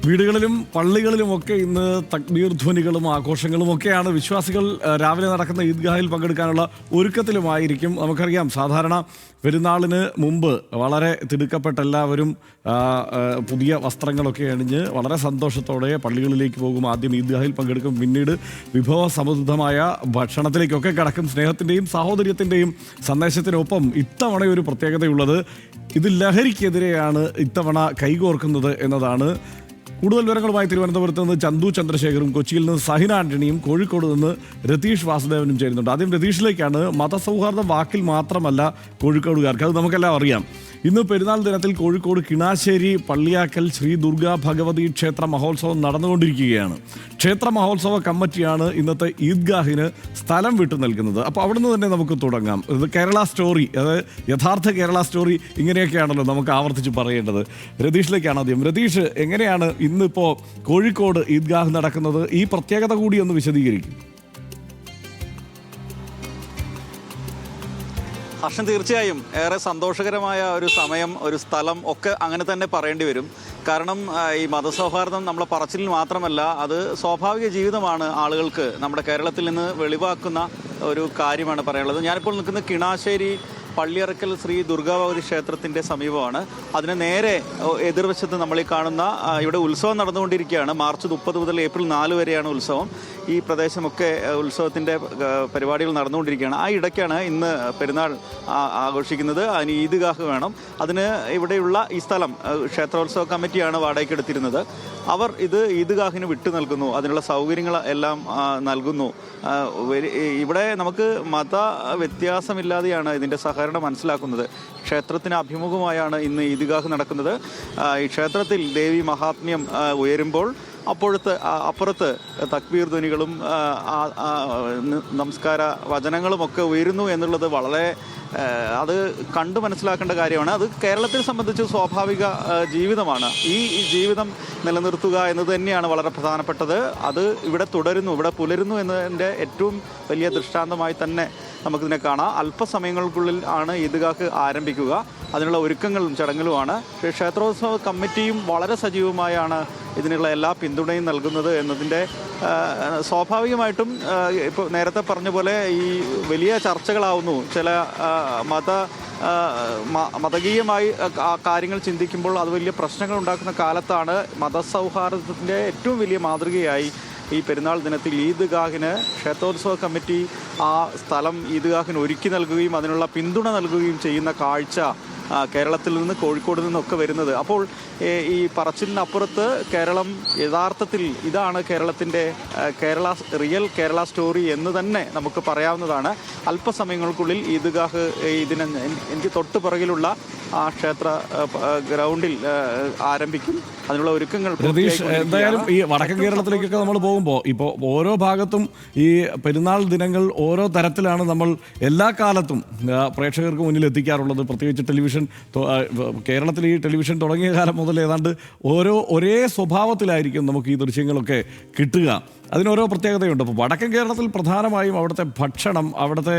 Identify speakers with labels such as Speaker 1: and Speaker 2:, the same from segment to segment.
Speaker 1: വീടുകളിലും പള്ളികളിലുമൊക്കെ ഇന്ന് തക്ബീർ ധ്വനികളും ആഘോഷങ്ങളും ഒക്കെയാണ്. വിശ്വാസികൾ രാവിലെ നടക്കുന്ന ഈദ്ഗാഹിൽ പങ്കെടുക്കാനുള്ള ഒരുക്കത്തിലുമായിരിക്കും. നമുക്കറിയാം, സാധാരണ പെരുന്നാളിന് മുമ്പ് വളരെ തിടുക്കപ്പെട്ട എല്ലാവരും പുതിയ വസ്ത്രങ്ങളൊക്കെ അണിഞ്ഞ് വളരെ സന്തോഷത്തോടെ പള്ളികളിലേക്ക് പോകും. ആദ്യം ഈദ്ഗാഹിൽ പങ്കെടുക്കും, പിന്നീട് വിഭവസമൃദ്ധമായ ഭക്ഷണത്തിലേക്കൊക്കെ കടക്കും. സ്നേഹത്തിൻ്റെയും സാഹോദര്യത്തിൻ്റെയും സന്ദേശത്തിനൊപ്പം ഇത്തവണ ഒരു പ്രത്യേകതയുള്ളത്, ഇത് ലഹരിക്കെതിരെയാണ് ഇത്തവണ കൈകോർക്കുന്നത് എന്നതാണ്. കൂടുതൽ വിവരങ്ങളുമായി തിരുവനന്തപുരത്ത് നിന്ന് ചന്തു ചന്ദ്രശേഖറും, കൊച്ചിയിൽ നിന്ന് സഹിന ആന്റണിയും, കോഴിക്കോട് നിന്ന് രതീഷ് വാസുദേവനും ചേരുന്നുണ്ട്. ആദ്യം രതീഷിലേക്കാണ്. മതസൗഹാർദ്ദം വാക്കിൽ മാത്രമല്ല കോഴിക്കോടുകാർക്ക്, അത് നമുക്കെല്ലാം അറിയാം. ഇന്ന് പെരുന്നാൾ ദിനത്തിൽ കോഴിക്കോട് കിണാശ്ശേരി പള്ളിയാക്കൽ ശ്രീ ദുർഗാ ഭഗവതി ക്ഷേത്ര മഹോത്സവം നടന്നുകൊണ്ടിരിക്കുകയാണ്. ക്ഷേത്ര മഹോത്സവ കമ്മിറ്റിയാണ് ഇന്നത്തെ ഈദ്ഗാഹിന് സ്ഥലം വിട്ടു നൽകുന്നത്. അപ്പോൾ അവിടുന്ന് തന്നെ നമുക്ക് തുടങ്ങാം. ഇത് കേരള സ്റ്റോറി, അതായത് യഥാർത്ഥ കേരള സ്റ്റോറി ഇങ്ങനെയൊക്കെയാണല്ലോ നമുക്ക് ആവർത്തിച്ച് പറയേണ്ടത്. രതീഷിലേക്കാണ് ആദ്യം. രതീഷ്, എങ്ങനെയാണ് ഇന്നിപ്പോൾ കോഴിക്കോട് ഈദ്ഗാഹ് നടക്കുന്നത്? ഈ പ്രത്യേകത കൂടി ഒന്ന് വിശദീകരിക്കും.
Speaker 2: ഹർഷൻ, തീർച്ചയായും ഏറെ സന്തോഷകരമായ ഒരു സമയം, ഒരു സ്ഥലം ഒക്കെ അങ്ങനെ തന്നെ പറയേണ്ടി വരും. കാരണം ഈ മതസൗഹാർദ്ദം നമ്മളെ പറച്ചിലിൽ മാത്രമല്ല, അത് സ്വാഭാവിക ജീവിതമാണ്. ആളുകൾക്ക് നമ്മുടെ കേരളത്തിൽ നിന്ന് വെളിവാക്കുന്ന ഒരു കാര്യമാണ് പറയാനുള്ളത്. ഞാനിപ്പോൾ നിൽക്കുന്ന കിണാശ്ശേരി പള്ളിയറക്കൽ ശ്രീ ദുർഗാഭഗവതി ക്ഷേത്രത്തിൻ്റെ സമീപമാണ്. അതിന് നേരെ എതിർവശത്ത് നമ്മൾ ഈ കാണുന്ന ഇവിടെ ഉത്സവം നടന്നുകൊണ്ടിരിക്കുകയാണ്. മാർച്ച് 30 മുതൽ ഏപ്രിൽ 4 വരെയാണ് ഉത്സവം. ഈ പ്രദേശമൊക്കെ ഉത്സവത്തിൻ്റെ പരിപാടികൾ നടന്നുകൊണ്ടിരിക്കുകയാണ്. ആ ഇടയ്ക്കാണ് ഇന്ന് പെരുന്നാൾ ആഘോഷിക്കുന്നത്. അതിന് ഈദ്ഗാഹ് വേണം. അതിന് ഇവിടെയുള്ള ഈ സ്ഥലം ക്ഷേത്രോത്സവ കമ്മിറ്റിയാണ് വാടകയ്ക്ക് എടുത്തിരുന്നത്. അവർ ഇത് ഈദ്ഗാഹിന് വിട്ടു നൽകുന്നു, അതിനുള്ള സൗകര്യങ്ങൾ എല്ലാം നൽകുന്നു. ഇവിടെ നമുക്ക് മത വ്യത്യാസമില്ലാതെയാണ് ഇതിൻ്റെ സഹകരണം മനസ്സിലാക്കുന്നത്. ക്ഷേത്രത്തിന് അഭിമുഖമായാണ് ഇന്ന് ഈദ്ഗാഹ് നടക്കുന്നത്. ഈ ക്ഷേത്രത്തിൽ ദേവി മഹാത്മ്യം ഉയരുമ്പോൾ അപ്പുറത്ത് തക്ബീർ ധ്വനികളും നമസ്കാര വചനങ്ങളുമൊക്കെ ഉയരുന്നു എന്നുള്ളത് വളരെ അത് കണ്ടു മനസ്സിലാക്കേണ്ട കാര്യമാണ്. അത് കേരളത്തെ സംബന്ധിച്ച് സ്വാഭാവിക ജീവിതമാണ്. ഈ ജീവിതം നിലനിർത്തുക എന്നത് തന്നെയാണ് വളരെ പ്രധാനപ്പെട്ടത്. അത് ഇവിടെ തുടരുന്നു, ഇവിടെ പുലരുന്നു എന്നതിൻ്റെ ഏറ്റവും വലിയ ദൃഷ്ടാന്തമായി തന്നെ നമുക്കിതിനെ കാണാം. അല്പസമയങ്ങൾക്കുള്ളിൽ ആണ് ഈദ്ഗാഹ് ആരംഭിക്കുക. അതിനുള്ള ഒരുക്കങ്ങളും ചടങ്ങുകളുമാണ്. ക്ഷേത്രോത്സവ കമ്മിറ്റിയും വളരെ സജീവമായാണ് ഇതിനുള്ള എല്ലാ പിന്തുണയും നൽകുന്നത് എന്നതിൻ്റെ സ്വാഭാവികമായിട്ടും ഇപ്പോൾ നേരത്തെ പറഞ്ഞ പോലെ ഈ വലിയ ചർച്ചകളാവുന്നു. ചില മതകീയമായി കാര്യങ്ങൾ ചിന്തിക്കുമ്പോൾ അത് വലിയ പ്രശ്നങ്ങൾ ഉണ്ടാക്കുന്ന കാലത്താണ് മതസൗഹാർദ്ദത്തിൻ്റെ ഏറ്റവും വലിയ മാതൃകയായി ഈ പെരുന്നാൾ ദിനത്തിൽ ഈദ്ഗാഹിന് ക്ഷേത്രോത്സവ കമ്മിറ്റി ആ സ്ഥലം ഈദ്ഗാഹിന് ഒരുക്കി നൽകുകയും അതിനുള്ള പിന്തുണ നൽകുകയും ചെയ്യുന്ന കാഴ്ച കേരളത്തിൽ നിന്ന്, കോഴിക്കോട് നിന്നൊക്കെ വരുന്നത്. അപ്പോൾ ഈ പറച്ചിലിനപ്പുറത്ത് കേരളം യഥാർത്ഥത്തിൽ ഇതാണ് കേരളത്തിൻ്റെ റിയൽ കേരള സ്റ്റോറി എന്ന് തന്നെ നമുക്ക് പറയാവുന്നതാണ്. അല്പസമയങ്ങൾക്കുള്ളിൽ ഈദ്ഗാഹ് ഇതിന് എനിക്ക് തൊട്ട് പുറകിലുള്ള ആ ക്ഷേത്ര ഗ്രൗണ്ടിൽ ആരംഭിക്കും. അതിനുള്ള ഒരുക്കങ്ങൾ.
Speaker 1: രതീഷ്, എന്തായാലും ഈ വടക്കൻ കേരളത്തിലേക്കൊക്കെ നമ്മൾ പോകുമ്പോൾ ഇപ്പോൾ ഓരോ ഭാഗത്തും ഈ പെരുന്നാൾ ദിനങ്ങൾ ഓരോ തരത്തിലാണ് നമ്മൾ എല്ലാ കാലത്തും പ്രേക്ഷകർക്ക് മുന്നിൽ എത്തിക്കാറുള്ളത്. പ്രത്യേകിച്ച് ടെലിവിഷൻ, കേരളത്തിൽ ഈ ടെലിവിഷൻ തുടങ്ങിയ കാലം മുതൽ ഏതാണ്ട് ഒരേ സ്വഭാവത്തിലായിരിക്കും നമുക്ക് ഈ ദൃശ്യങ്ങളൊക്കെ കിട്ടുക. അതിനോരോ പ്രത്യേകതയുണ്ട്. അപ്പോൾ വടക്കൻ കേരളത്തിൽ പ്രധാനമായും അവിടുത്തെ ഭക്ഷണം, അവിടുത്തെ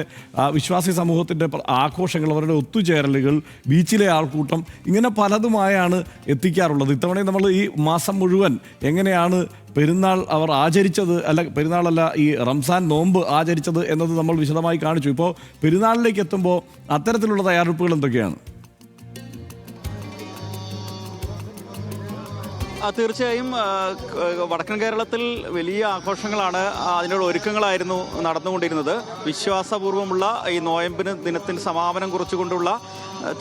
Speaker 1: വിശ്വാസി സമൂഹത്തിൻ്റെ ആഘോഷങ്ങൾ, അവരുടെ ഒത്തുചേരലുകൾ, ബീച്ചിലെ ആൾക്കൂട്ടം, ഇങ്ങനെ പലതുമായാണ് എത്തിക്കാറുള്ളത്. ഇത്തവണ നമ്മൾ ഈ മാസം മുഴുവൻ എങ്ങനെയാണ് പെരുന്നാൾ അവർ ആചരിച്ചത്, പെരുന്നാളല്ല ഈ റംസാൻ നോമ്പ് ആചരിച്ചത് എന്നത് നമ്മൾ വിശദമായി കാണിച്ചു. ഇപ്പോൾ പെരുന്നാളിലേക്ക് എത്തുമ്പോൾ അത്തരത്തിലുള്ള തയ്യാറെടുപ്പുകൾ എന്തൊക്കെയാണ്?
Speaker 2: തീർച്ചയായും വടക്കൻ കേരളത്തിൽ വലിയ ആഘോഷങ്ങളാണ്, അതിനുള്ള ഒരുക്കങ്ങളായിരുന്നു നടന്നുകൊണ്ടിരുന്നത്. വിശ്വാസപൂർവ്വമുള്ള ഈ നോയമ്പിന് ദിനത്തിന് സമാപനം കുറിച്ചുകൊണ്ടുള്ള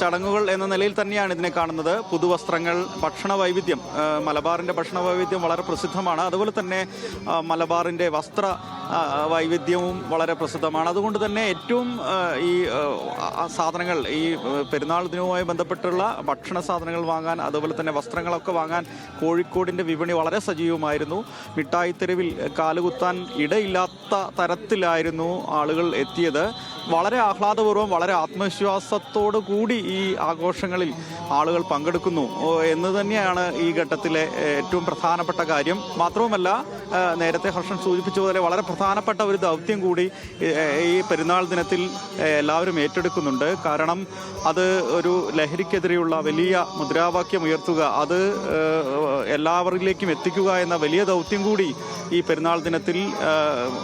Speaker 2: ചടങ്ങുകൾ എന്ന നിലയിൽ തന്നെയാണ് ഇതിനെ കാണുന്നത്. പുതുവസ്ത്രങ്ങൾ, ഭക്ഷണ വൈവിധ്യം, മലബാറിൻ്റെ ഭക്ഷണ വൈവിധ്യം വളരെ പ്രസിദ്ധമാണ്. അതുപോലെ തന്നെ മലബാറിൻ്റെ വസ്ത്ര വൈവിധ്യവും വളരെ പ്രസിദ്ധമാണ്. അതുകൊണ്ട് തന്നെ ഏറ്റവും ഈ സാധനങ്ങൾ, ഈ പെരുന്നാൾ ദിനവുമായി ബന്ധപ്പെട്ടുള്ള ഭക്ഷണ സാധനങ്ങൾ വാങ്ങാൻ, അതുപോലെ തന്നെ വസ്ത്രങ്ങളൊക്കെ വാങ്ങാൻ കോഴിക്കോടിൻ്റെ വിപണി വളരെ സജീവമായിരുന്നു. മിഠായിത്തെരുവിൽ കാലുകുത്താൻ ഇടയില്ലാത്ത തരത്തിലായിരുന്നു ആളുകൾ എത്തിയത്. വളരെ ആഹ്ലാദപൂർവ്വം, വളരെ ആത്മവിശ്വാസത്തോടു കൂടി ഈ ആഘോഷങ്ങളിൽ ആളുകൾ പങ്കെടുക്കുന്നു എന്ന് തന്നെയാണ് ഈ ഘട്ടത്തിലെ ഏറ്റവും പ്രധാനപ്പെട്ട കാര്യം. മാത്രവുമല്ല, നേരത്തെ ഹർഷൻ സൂചിപ്പിച്ചതുപോലെ വളരെ പ്രധാനപ്പെട്ട ഒരു ദൗത്യം കൂടി ഈ പെരുന്നാൾ ദിനത്തിൽ എല്ലാവരും ഏറ്റെടുക്കുന്നുണ്ട്. കാരണം അത് ഒരു ലഹരിക്കെതിരെയുള്ള വലിയ മുദ്രാവാക്യം ഉയർത്തുക, അത് എല്ലാവരിലേക്കും എത്തിക്കുക എന്ന വലിയ ദൗത്യം കൂടി ഈ പെരുന്നാൾ ദിനത്തിൽ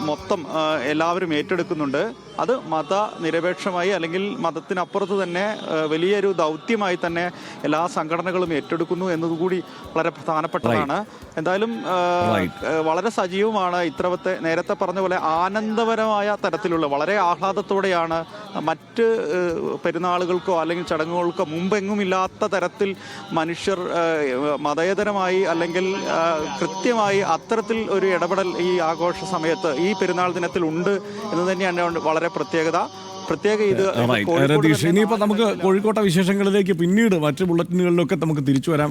Speaker 2: മൊത്തം എല്ലാവരും ഏറ്റെടുക്കുന്നുണ്ട്. അത് മതനിരപേക്ഷമായി അല്ലെങ്കിൽ മതത്തിനപ്പുറത്ത് തന്നെ വലിയൊരു ദൗത്യമായി തന്നെ എല്ലാ സംഘടനകളും ഏറ്റെടുക്കുന്നു എന്നതുകൂടി വളരെ പ്രധാനപ്പെട്ടതാണ്. എന്തായാലും വളരെ സജീവമാണ്. നേരത്തെ പറഞ്ഞ പോലെ ആനന്ദപരമായ തരത്തിലുള്ള വളരെ ആഹ്ലാദത്തോടെയാണ് മറ്റ് പെരുന്നാളുകൾക്കോ അല്ലെങ്കിൽ ചടങ്ങുകൾക്കോ മുമ്പെങ്ങുമില്ലാത്ത തരത്തിൽ മനുഷ്യർ മതേതരമായി അല്ലെങ്കിൽ കൃത്യമായി അത്തരത്തിൽ ഒരു ഇടപെടൽ ഈ ആഘോഷ സമയത്ത് ഈ പെരുന്നാൾ ദിനത്തിൽ ഉണ്ട് എന്ന് തന്നെയാണ് വളരെ പ്രത്യേകത.
Speaker 1: രതീഷ്, ഇനിയിപ്പോൾ നമുക്ക് കോഴിക്കോട്ടെ വിശേഷങ്ങളിലേക്ക് പിന്നീട് മറ്റ് ബുള്ളറ്റിനുകളിലൊക്കെ നമുക്ക് തിരിച്ചു വരാം.